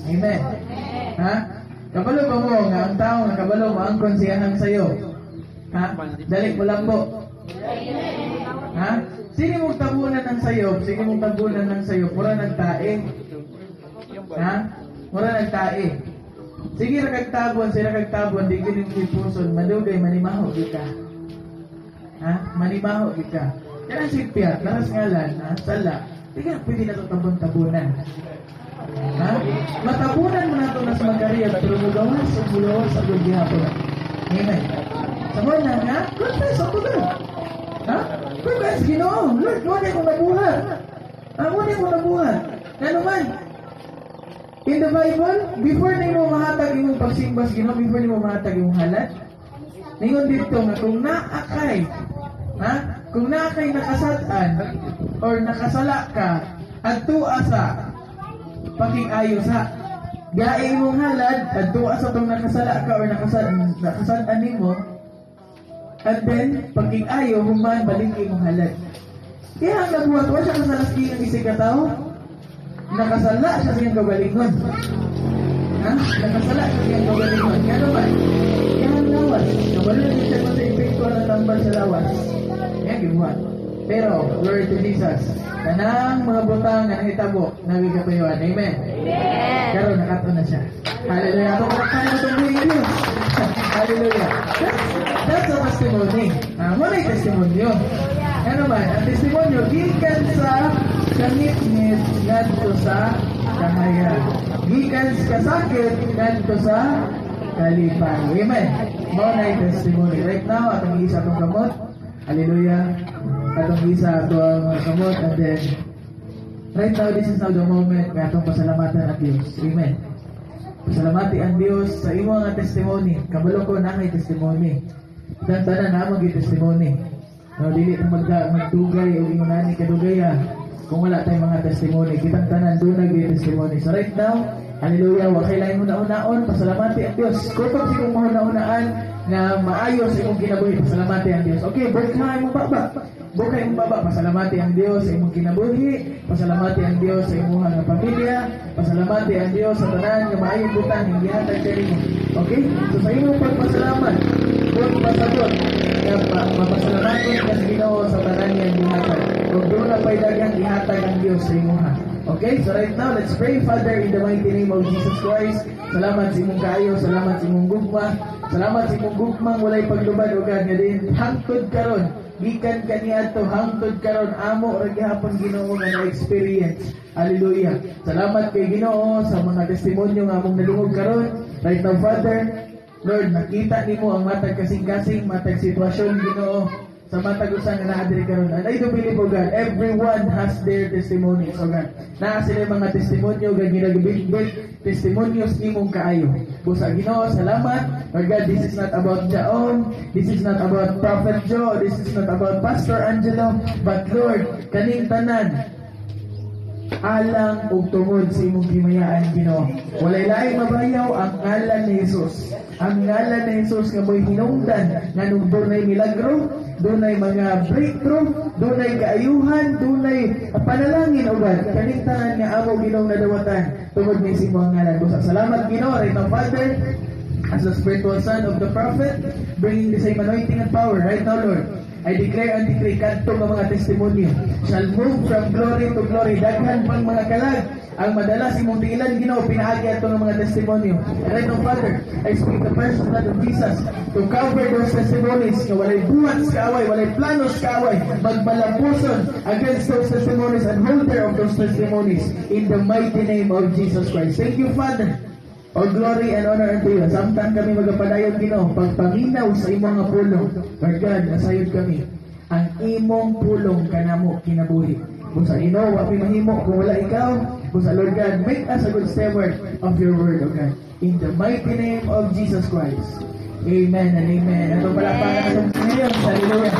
Amen. Ha? Kabalo ba mo nga ang tao nga kabalo mo ang konsiyahan sa'yo? Ha? Dali mo lang po. Ha? Sige mong tabunan ng sayo, sige mong tabunan ng sayo, pura nagtae. Ha? Pura nagtae. Sige ra kagtabon, sira kagtabon, di gining puson, madugay manimaho di ka. Ha? Manimaho di ka. Kaya sipya, lakas ngalan, ha? Sala. Di ka pwede na ito tabon-tabunan. Ha? Matabunan mo na ito na sa magkariyat, pero mugawas o mulawas sa gulgihapon. Amen. Sa mo na nga, confess ako doon. Ha? Confess, Ginoo. Lord, wala akong nabuhat. Wala akong nabuhat. Ano man? In the Bible, before na mo mahatag yung pagsimbas, Ginoo, before na mo mahatag yung halat, ningon dito nga, kung naakay, ha? Kung naakay nakasatan, or nakasala ka, at tuasa, paging-ayos ha. Gae mong halad, at tuasa itong nakasala ka, or nakasatan mo, at then, paging-ayo, human, balik mong halad. Kaya ang nabuhat, wala siya kasalaski ng isig katao, nakasala siya siyang kabalingon. Ha? Nakasala siya siyang kabalingon. Kaya naman, kaya ang lawas, kabalo na siya sa epekto na tambal sa lawas. Kaya gibuhat. Pero, glory to Jesus. Kanang mga butang na nahitabo, nagigapayuan. Amen? Amen! Pero nakato na siya. Hallelujah! Ako kalakpan mo itong buhay Diyos. Hallelujah! That's a testimony. Muna yung testimonyo. Ano ba? Ang testimonyo, gikan sa kanit-nit ngadto sa kahaya. Gikan sa sakit ngadto sa kalipay. Amen. Muna yung testimony. Right now, atong isa itong kamot. Hallelujah. Atong isa itong kamot. And then, right now, this is now the moment na atong pasalamatan ang Diyos. Amen. Pasalamati ang Diyos sa imo nga testimony. Kabalo ko na kay testimony. Tanan na mag-testimony. No, dili na magdugay o ingunani kadugaya kung wala tayong mga testimony. Kitang tanan doon nag-testimony. So right now, hallelujah, wa kailangan mo na-unaon, pasalamati ang Diyos. Kung pag sikong mo na-unaan na maayos imong kinabuhi, pasalamati ang Diyos. Okay, berkahay mo baba. Bukay mong baba, pasalamati ang Diyos sa imong kinabuhi, pasalamati ang Diyos sa imong nga pamilya, pasalamati ang Diyos sa tanan nga maayong butang hindi hatag kanimo. Okay? So sa imong pagpasalamat, doon pasagot na mapasalamaton ka sa Ginoo sa tanan niya gihatag. Kung doon na pa'y dagang ihatag ang Diyos sa imuha. Okay? So right now, let's pray, Father, in the mighty name of Jesus Christ. Salamat sa imong kaayo, salamat sa imong gugma, salamat sa imong gugmang walay paglubad o God nga din hangtod karon. Gikan kaniya to hangtod karon amo ra gihapon Ginoo nga na-experience. Hallelujah. Salamat kay Ginoo sa mga testimonyo nga among nalungog karon. Right now, Father, Lord, nakita nimo ang matag kasing-kasing, matag sitwasyon Ginoo sa matag usa nga naa diri karon. And I do believe, oh God, everyone has their testimonies, oh God. Naa sila mga testimonyo nga ginagabig testimonios nimong kaayo. Busa Ginoo, salamat. Oh God, this is not about Jaon, this is not about Prophet Joe, this is not about Pastor Angelo, but Lord, kaning tanan alang ug tungod sa imong gimayaan Ginoo. Walay laing mabayaw ang ngalan ni Jesus. Ang ngalan ni Jesus nga mo'y hinungdan nga nung dunay milagro, dunay mga breakthrough, dunay kaayuhan, dunay panalangin o God. Kaning tanan nga amo Ginoo nadawatan tungod ni sa imong ngalan. Busa salamat Ginoo, right now Father, as the spiritual son of the prophet, bringing the same anointing and power right now, Lord. I declare and decree kanto ng mga testimonyo shall move from glory to glory. Daghan pang mga kalag ang madalas imong tiilan Ginoo pinaagi ato ng mga testimonyo. And right now, Father, I speak the precious blood of Jesus to cover those testimonies nga walay buhat sa kaaway, walay planos sa kaaway, magmalampuson against those testimonies and holder of those testimonies in the mighty name of Jesus Christ. Thank you, Father. All glory and honor unto you. Samtang kami magapadayon Ginoo, pagpaminaw sa imong nga pulong. Lord God, nasayod kami. Ang imong pulong kanamo kinabuhi. Busa Ginoo, wa mi mahimo kung wala ikaw. Busa Lord God, make us a good steward of your word, O God. In the mighty name of Jesus Christ. Amen and amen. Ano pala pangalan ng Hallelujah.